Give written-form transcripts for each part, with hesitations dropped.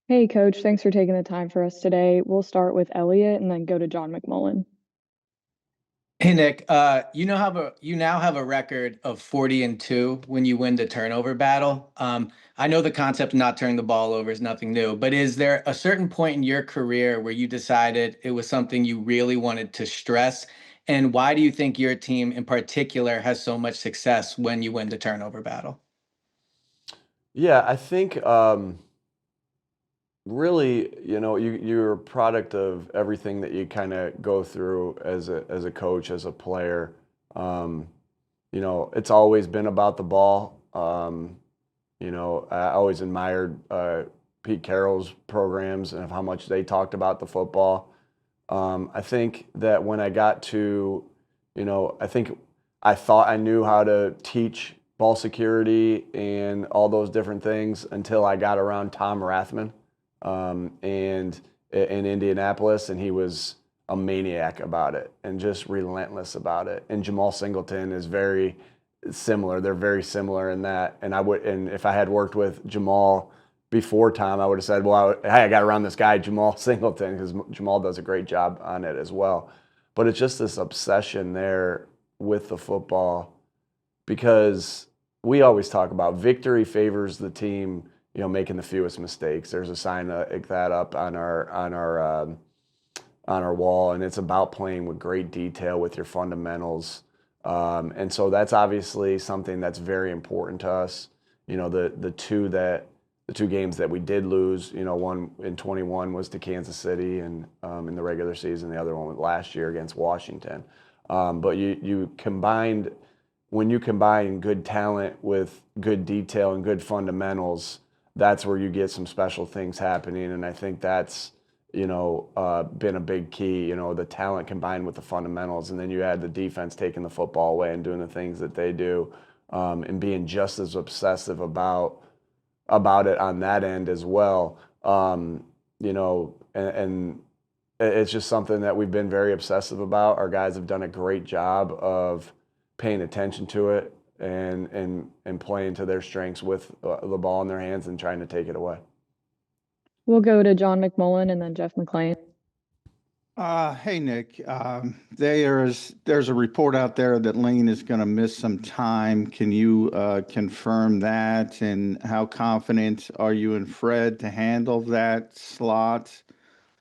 Hey, Coach, thanks for taking the time for us today. We'll start with Elliot and then go to John McMullen. Hey Nick, you now have a record of 40-2 when you win the turnover battle. I know the concept of not turning the ball over is nothing new, but is there a certain point in your career where you decided it was something you really wanted to stress? And why do you think your team in particular has so much success when you win the turnover battle? Yeah, I think really, you're a product of everything that you kind of go through as a coach, as a player. Um, it's always been about the ball. I always admired Pete Carroll's programs and how much they talked about the football. I think that when I got to, I think I thought I knew how to teach ball security and all those different things until I got around Tom Rathman and in Indianapolis, and he was a maniac about it and just relentless about it. And Jamal Singleton is very similar. They're very similar in that. And if I had worked with Jamal before Tom, I would have said, well, hey, I got around this guy, Jamal Singleton, because Jamal does a great job on it as well. But it's just this obsession there with the football because we always talk about victory favors the team, making the fewest mistakes. There's a sign like that up on our wall, and it's about playing with great detail with your fundamentals. And so that's obviously something that's very important to us. The two games that we did lose, one in 21 was to Kansas City and in the regular season, the other one was last year against Washington. But you combined when you combine good talent with good detail and good fundamentals, that's where you get some special things happening. And I think that's been a big key. The talent combined with the fundamentals, and then you add the defense taking the football away and doing the things that they do, and being just as obsessive about it on that end as well. And it's just something that we've been very obsessive about. Our guys have done a great job of paying attention to it and playing to their strengths with the ball in their hands and trying to take it away. We'll go to John McMullen and then Jeff McClain. Hey Nick, there's a report out there that Lane is going to miss some time. Can you confirm that? And how confident are you in Fred to handle that slot?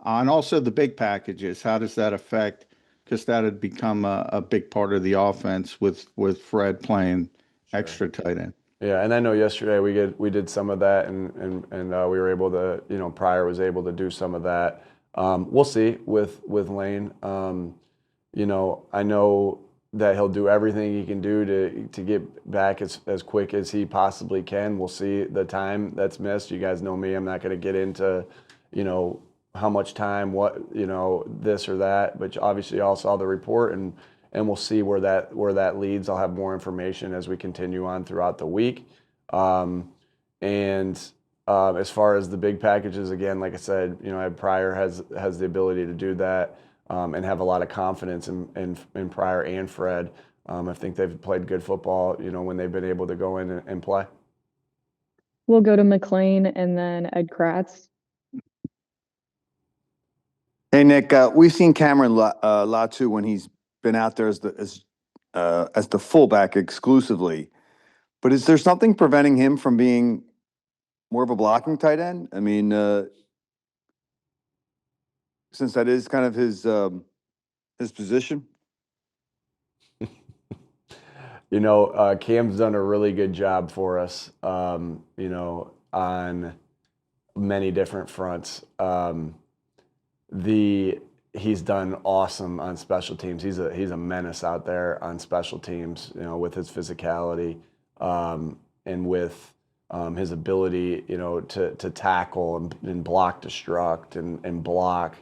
And also the big packages. How does that affect? Because that had become a big part of the offense with Fred playing extra tight end. Yeah, and I know yesterday we did some of that, and we were able to, Pryor was able to do some of that. We'll see with Lane. I know that he'll do everything he can do to get back as quick as he possibly can. We'll see the time that's missed. You guys know me. I'm not going to get into, how much time, what, this or that. But obviously, you all saw the report, and we'll see where that leads. I'll have more information as we continue on throughout the week. As far as the big packages, again, like I said, Pryor has the ability to do that and have a lot of confidence in Pryor and Fred. I think they've played good football, when they've been able to go in and play. We'll go to McClain and then Ed Kratz. Hey Nick, we've seen Cameron Latu when he's been out there as the fullback exclusively, but is there something preventing him from being more of a blocking tight end? I mean, since that is kind of his position. Cam's done a really good job for us, on many different fronts. He's done awesome on special teams. He's a menace out there on special teams, with his physicality, and with his ability, to tackle and block destruct and block,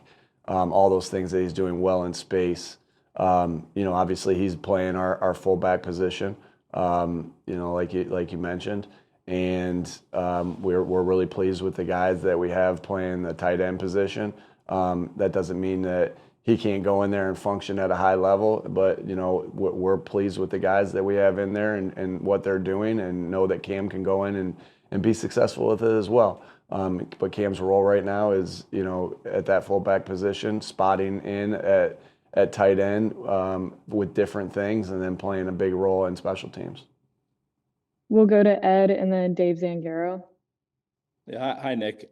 all those things that he's doing well in space. Obviously he's playing our fullback position, like you mentioned, and we're really pleased with the guys that we have playing the tight end position. That doesn't mean that he can't go in there and function at a high level, but we're pleased with the guys that we have in there and what they're doing, and know that Cam can go in and be successful with it as well. But Cam's role right now is, at that fullback position, spotting in at tight end with different things, and then playing a big role in special teams. We'll go to Ed and then Dave Zangaro. Yeah, hi, Nick.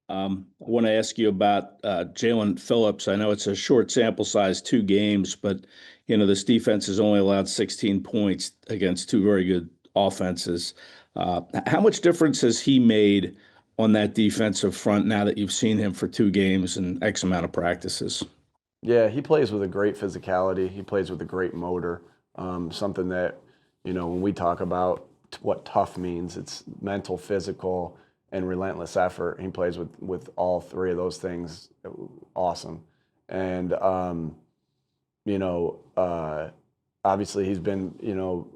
I want to ask you about Jalen Phillips. I know it's a short sample size, 2 games, but this defense has only allowed 16 points against 2 very good offenses. How much difference has he made on that defensive front now that you've seen him for 2 games and X amount of practices? Yeah, he plays with a great physicality. He plays with a great motor. Something that, when we talk about what tough means, it's mental, physical, and relentless effort. He plays with all 3 of those things. Awesome. And, obviously he's been,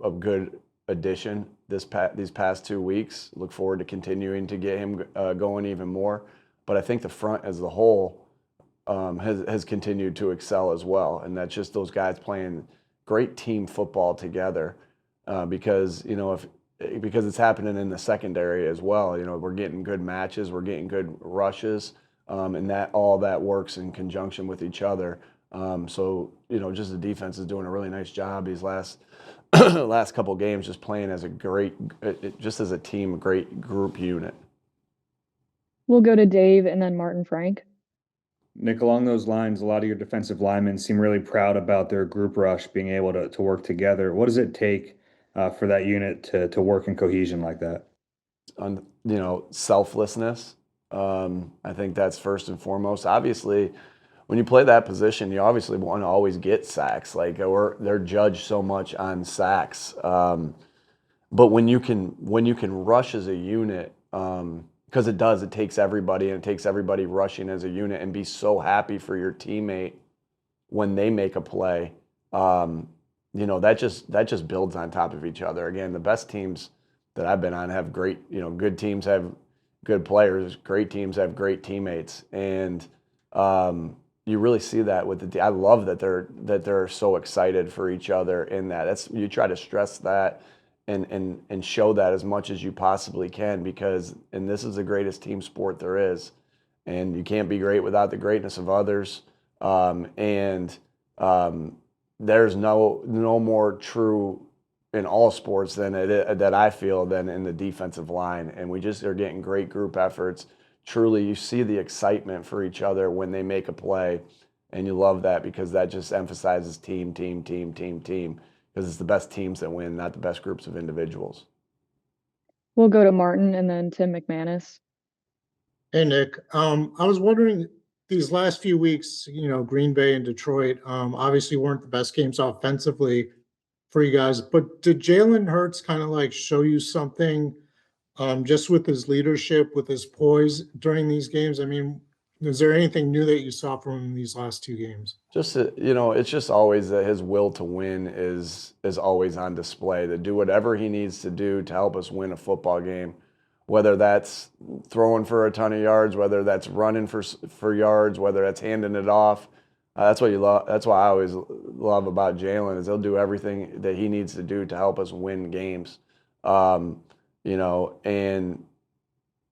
a good addition these past 2 weeks. Look forward to continuing to get him going even more. But I think the front as a whole has continued to excel as well. And that's just those guys playing great team football together because it's happening in the secondary as well. We're getting good matches, we're getting good rushes, and all that works in conjunction with each other. So just the defense is doing a really nice job these last couple games, just playing as just as a team, a great group unit. We'll go to Dave and then Martin Frank. Nick, along those lines, a lot of your defensive linemen seem really proud about their group rush being able to work together. What does it take for that unit to work in cohesion like that? Selflessness. I think that's first and foremost. Obviously, when you play that position, you obviously want to always get sacks. Like they're judged so much on sacks. But when you can rush as a unit, because it takes everybody, and it takes everybody rushing as a unit, and be so happy for your teammate when they make a play. That just builds on top of each other. Again, the best teams that I've been on have great, good teams have good players, great teams have great teammates, and you really see that with I love that they're so excited for each other in that. You try to stress that and show that as much as you possibly can, because this is the greatest team sport there is, and you can't be great without the greatness of others. There's no more true in all sports that I feel than in the defensive line, and we just are getting great group efforts. Truly, you see the excitement for each other when they make a play, and you love that because that just emphasizes team, because it's the best teams that win, not the best groups of individuals. We'll go to Martin and then Tim McManus. Hey, Nick. I was wondering, these last few weeks, Green Bay and Detroit obviously weren't the best games offensively for you guys, but did Jalen Hurts kind of show you something just with his leadership, with his poise during these games? I mean, is there anything new that you saw from him in these last 2 games? Just it's just always that his will to win is always on display, to do whatever he needs to do to help us win a football game, whether that's throwing for a ton of yards, whether that's running for yards, whether that's handing it off. That's what you love. That's why I always love about Jalen, is he'll do everything that he needs to do to help us win games. And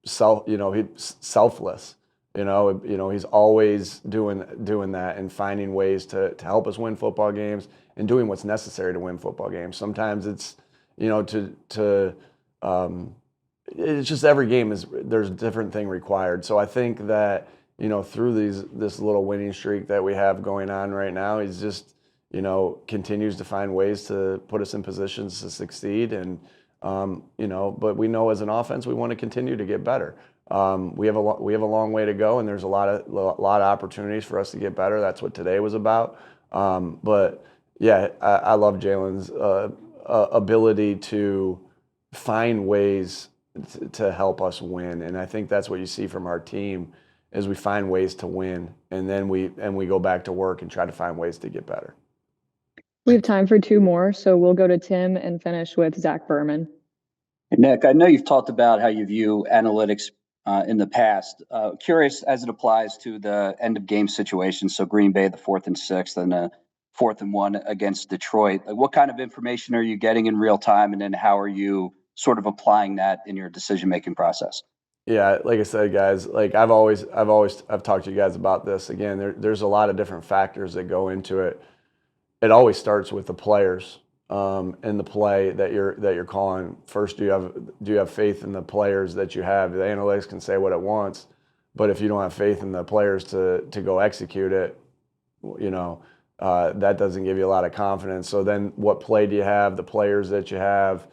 he's selfless. He's always doing that and finding ways to help us win football games and doing what's necessary to win football games. Sometimes it's, it's just every game there's a different thing required. So I think that, through this little winning streak that we have going on right now, he's just, continues to find ways to put us in positions to succeed. And, but we know as an offense, we want to continue to get better. We have a long way to go, and there's a lot of opportunities for us to get better. That's what today was about. But yeah, I love Jalen's ability to find ways to help us win, and I think that's what you see from our team, is we find ways to win, and then we go back to work and try to find ways to get better. We have time for 2 more, so we'll go to Tim and finish with Zach Berman. Nick, I know you've talked about how you view analytics in the past. Curious as it applies to the end of game situation. So Green Bay, the 4th and 6th, and 4th and 1 against Detroit. What kind of information are you getting in real time, and then how are you sort of applying that in your decision-making process? Yeah, like I said, guys, like I've talked to you guys about this. Again, there's a lot of different factors that go into it. It always starts with the players and the play that you're calling. First, do you have faith in the players that you have? The analytics can say what it wants, but if you don't have faith in the players to go execute it, that doesn't give you a lot of confidence. So then, what play do you have? The players that you have.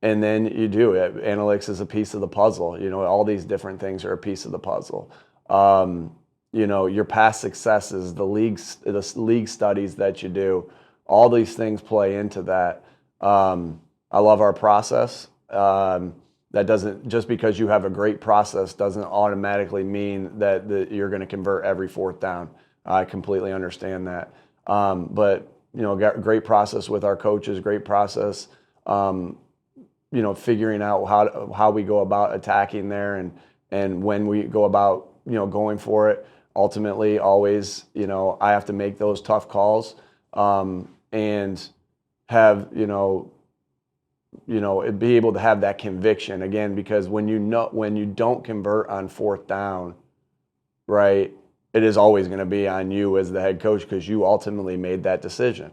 And then you do it. Analytics is a piece of the puzzle. All these different things are a piece of the puzzle. Your past successes, the league studies that you do, all these things play into that. I love our process. That doesn't, just because you have a great process doesn't automatically mean that you're going to convert every fourth down. I completely understand that. But got great process with our coaches, great process. Figuring out how we go about attacking there and when we go about, going for it. Ultimately, always, I have to make those tough calls and have, be able to have that conviction again, because when you don't convert on fourth down, right, it is always going to be on you as the head coach because you ultimately made that decision.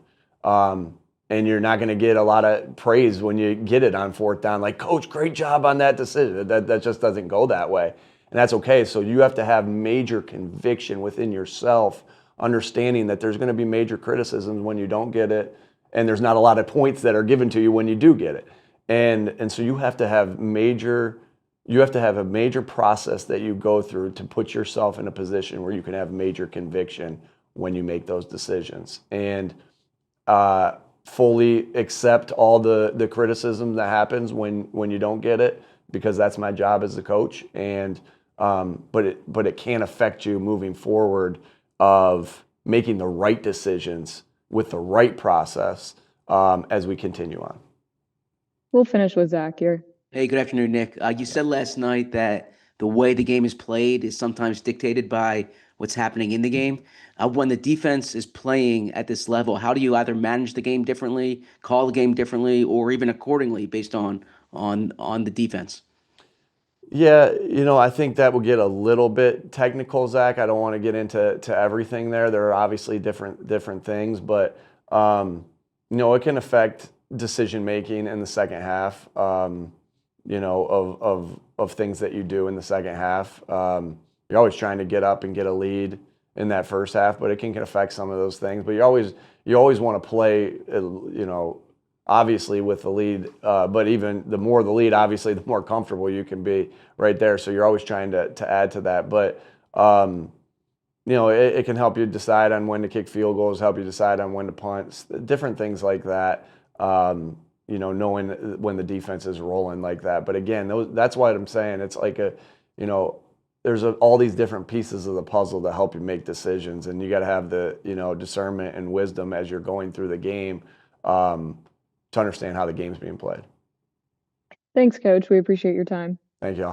And you're not going to get a lot of praise when you get it on fourth down. Like, coach, great job on that decision. That just doesn't go that way. And that's okay. So you have to have major conviction within yourself, understanding that there's going to be major criticisms when you don't get it. And there's not a lot of points that are given to you when you do get it. And so you have to have a major process that you go through to put yourself in a position where you can have major conviction when you make those decisions. And, fully accept all the criticism that happens when you don't get it, because that's my job as the coach. And but it can affect you moving forward of making the right decisions with the right process as we continue on. We'll finish with Zach here. Hey, good afternoon, Nick. You said last night that the way the game is played is sometimes dictated by what's happening in the game. When the defense is playing at this level, how do you either manage the game differently, call the game differently, or even accordingly based on the defense? Yeah, I think that will get a little bit technical, Zach. I don't want to get into everything there. There are obviously different things, but it can affect decision making in the second half. Of things that you do in the second half. You're always trying to get up and get a lead in that first half, but it can affect some of those things. But you always want to play, obviously with the lead. But even the more the lead, obviously, the more comfortable you can be right there. So you're always trying to add to that. But it can help you decide on when to kick field goals, help you decide on when to punt, different things like that. Knowing when the defense is rolling like that. But again, that's what I'm saying. It's like there's all these different pieces of the puzzle that help you make decisions, and you got to have the discernment and wisdom as you're going through the game to understand how the game's being played. Thanks, Coach. We appreciate your time. Thank y'all.